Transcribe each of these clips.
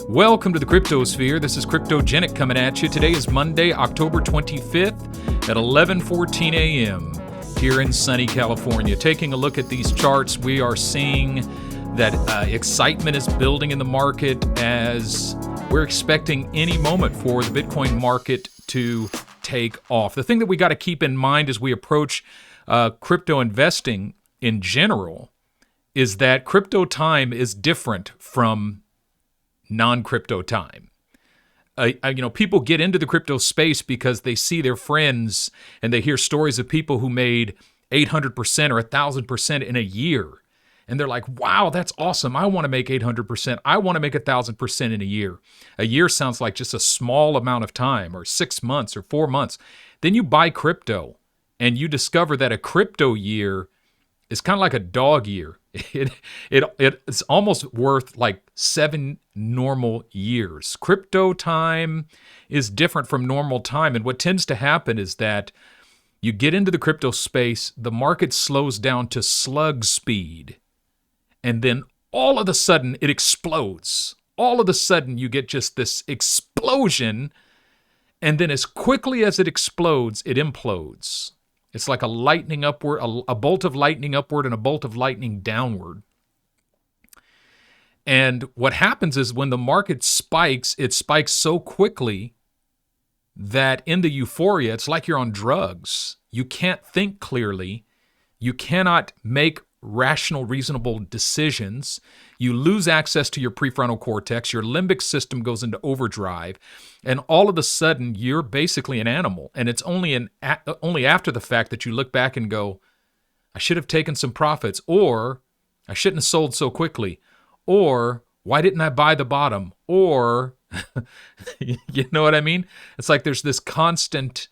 Welcome to the Cryptosphere. This is Cryptogenic coming at you. Today is Monday, October 25th at 11:14 a.m. here in sunny California. Taking a look at these charts, we are seeing that excitement is building in the market as we're expecting any moment for the Bitcoin market to take off. The thing that we got to keep in mind as we approach crypto investing in general is that crypto time is different from non-crypto time. People get into the crypto space because they see their friends and they hear stories of people who made 800% or 1,000% in a year. And they're like, wow, that's awesome. I want to make 800%. I want to make 1,000% in a year. A year sounds like just a small amount of time, or 6 months or 4 months. Then you buy crypto and you discover that a crypto year is kind of like a dog year. It's almost worth like 7 normal years. Crypto time is different from normal time. And what tends to happen is that you get into the crypto space, the market slows down to slug speed. And then all of a sudden it explodes. All of a sudden you get just this explosion. And then as quickly as it explodes, it implodes. It's like a lightning upward, a bolt of lightning upward and a bolt of lightning downward. And what happens is when the market spikes, it spikes so quickly that in the euphoria, it's like you're on drugs. You can't think clearly. You cannot make rational, reasonable decisions. You lose access to your prefrontal cortex. Your limbic system goes into overdrive. And all of a sudden, you're basically an animal. And it's only after the fact that you look back and go, I should have taken some profits, or I shouldn't have sold so quickly, or why didn't I buy the bottom, or, you know what I mean? It's like there's this constant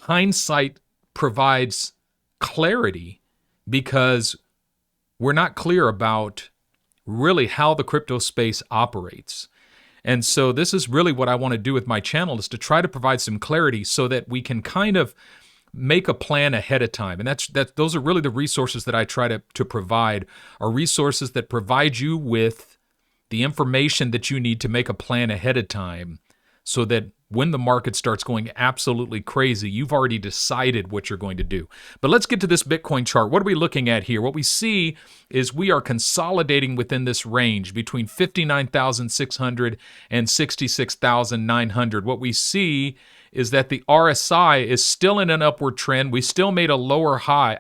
hindsight provides clarity because we're not clear about really how the crypto space operates. And so this is really what I want to do with my channel, is to try to provide some clarity so that we can kind of make a plan ahead of time. And those are really the resources that I try to provide, are resources that provide you with the information that you need to make a plan ahead of time so that when the market starts going absolutely crazy, you've already decided what you're going to do. But let's get to this Bitcoin chart. What are we looking at here? What we see is we are consolidating within this range between 59,600 and 66,900. What we see is that the RSI is still in an upward trend. We still made a higher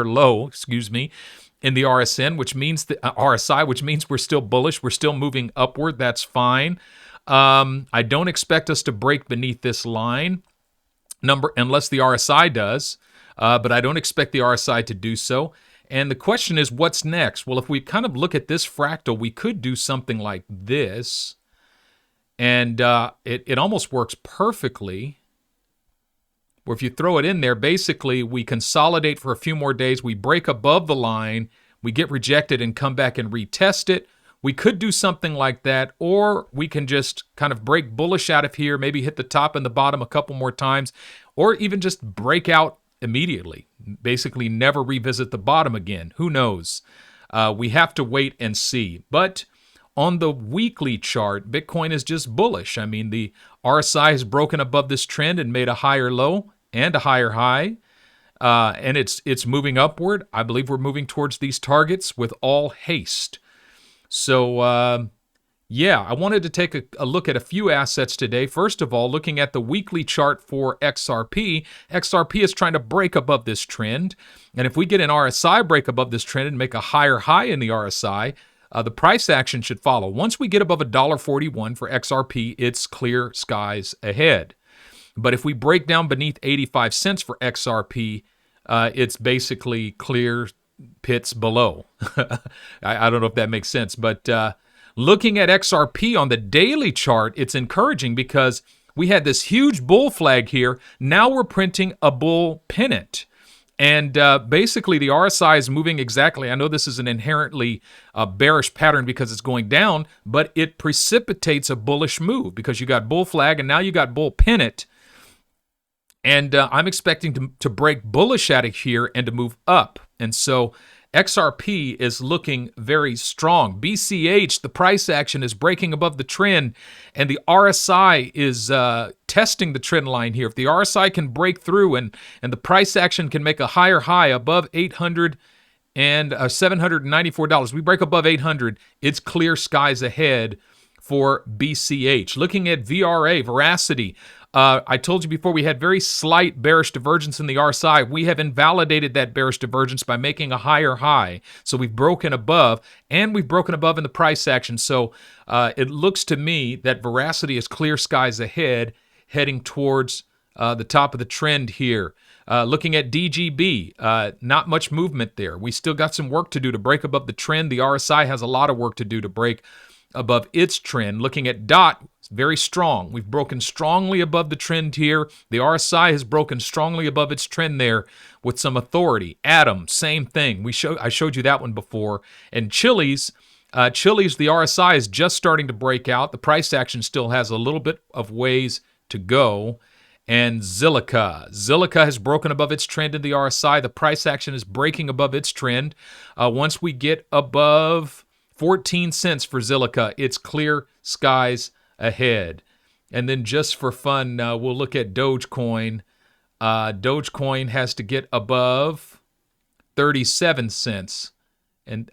low, in the RSN, which means the RSI, which means we're still bullish. We're still moving upward. That's fine. I don't expect us to break beneath this line number unless the RSI does, but I don't expect the RSI to do so. And the question is, what's next? Well, if we kind of look at this fractal, we could do something like this, and it almost works perfectly. Where if you throw it in there, basically we consolidate for a few more days, we break above the line, we get rejected and come back and retest it. We could do something like that, or we can just kind of break bullish out of here, maybe hit the top and the bottom a couple more times, or even just break out immediately, basically never revisit the bottom again. Who knows? We have to wait and see. But on the weekly chart, Bitcoin is just bullish. I mean, the RSI has broken above this trend and made a higher low and a higher high, and it's moving upward. I believe we're moving towards these targets with all haste. So, I wanted to take a look at a few assets today. First of all, looking at the weekly chart for XRP. XRP is trying to break above this trend, and if we get an RSI break above this trend and make a higher high in the RSI, the price action should follow. Once we get above $1.41 for XRP, it's clear skies ahead. But if we break down beneath 85 cents for XRP, it's basically clear pits below. I don't know if that makes sense. But looking at XRP on the daily chart, it's encouraging because we had this huge bull flag here. Now we're printing a bull pennant. And basically, the RSI is moving exactly. I know this is an inherently bearish pattern because it's going down, but it precipitates a bullish move because you got bull flag and now you got bull pennant. And I'm expecting to break bullish out of here and to move up. And so XRP is looking very strong. BCH, the price action is breaking above the trend, and the RSI is testing the trend line here. If the RSI can break through and the price action can make a higher high above $800 and $794, we break above 800, it's clear skies ahead for BCH. Looking at VRA, Veracity, I told you before we had very slight bearish divergence in the RSI. We have invalidated that bearish divergence by making a higher high. So we've broken above, and we've broken above in the price action. So it looks to me that Veracity is clear skies ahead, heading towards the top of the trend here. Looking at DGB, not much movement there. We still got some work to do to break above the trend. The RSI has a lot of work to do to break above its trend. Looking at DOT, very strong. We've broken strongly above the trend here. The RSI has broken strongly above its trend there with some authority. Atom, same thing. I showed you that one before. And Chili's, the RSI is just starting to break out. The price action still has a little bit of ways to go. And Zilliqa has broken above its trend in the RSI. The price action is breaking above its trend. Once we get above 14 cents for Zilliqa, it's clear skies ahead. And then just for fun, we'll look at Dogecoin. Dogecoin has to get above 37 cents and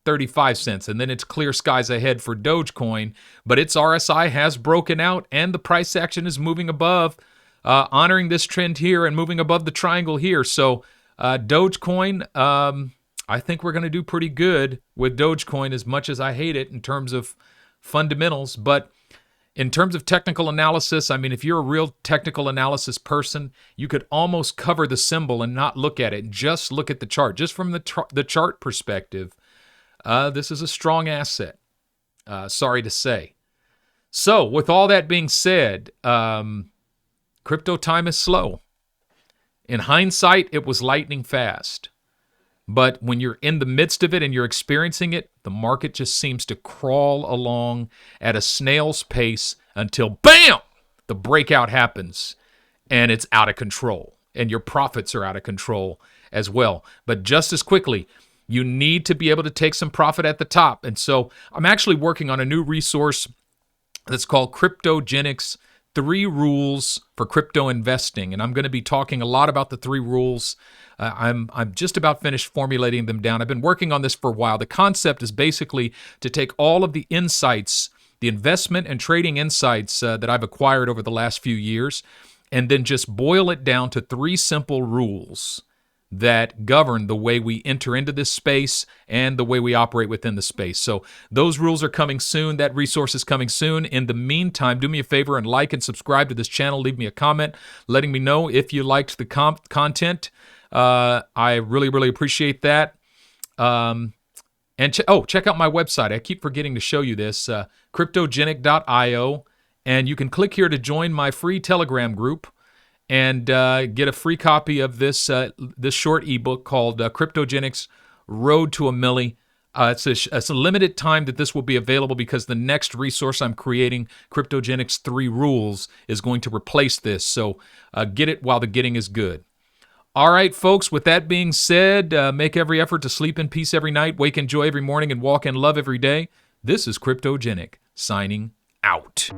35 cents, and then it's clear skies ahead for Dogecoin. But its RSI has broken out, and the price action is moving above, honoring this trend here and moving above the triangle here. So Dogecoin, I think we're going to do pretty good with Dogecoin, as much as I hate it in terms of fundamentals. But in terms of technical analysis, I mean, if you're a real technical analysis person, you could almost cover the symbol and not look at it. Just look at the chart. Just from the chart perspective, this is a strong asset, sorry to say. So with all that being said, crypto time is slow. In hindsight, it was lightning fast. But when you're in the midst of it and you're experiencing it, the market just seems to crawl along at a snail's pace until, bam, the breakout happens and it's out of control. And your profits are out of control as well. But just as quickly, you need to be able to take some profit at the top. And so I'm actually working on a new resource that's called Cryptogenics 3 Rules for Crypto Investing. And I'm going to be talking a lot about the 3 rules. I'm just about finished formulating them down. I've been working on this for a while. The concept is basically to take all of the insights, the investment and trading insights that I've acquired over the last few years, and then just boil it down to 3 simple rules that govern the way we enter into this space and the way we operate within the space. So those rules are coming soon. That resource is coming soon. In the meantime, do me a favor and like and subscribe to this channel. Leave me a comment letting me know if you liked the content. I really, really appreciate that. And check out my website. I keep forgetting to show you this, cryptogenic.io. And you can click here to join my free Telegram group and get a free copy of this short ebook called Cryptogenics Road to a Milli. It's a limited time that this will be available because the next resource I'm creating, Cryptogenics 3 Rules, is going to replace this. So get it while the getting is good. All right, folks, with that being said, make every effort to sleep in peace every night, wake in joy every morning, and walk in love every day. This is Cryptogenic, signing out.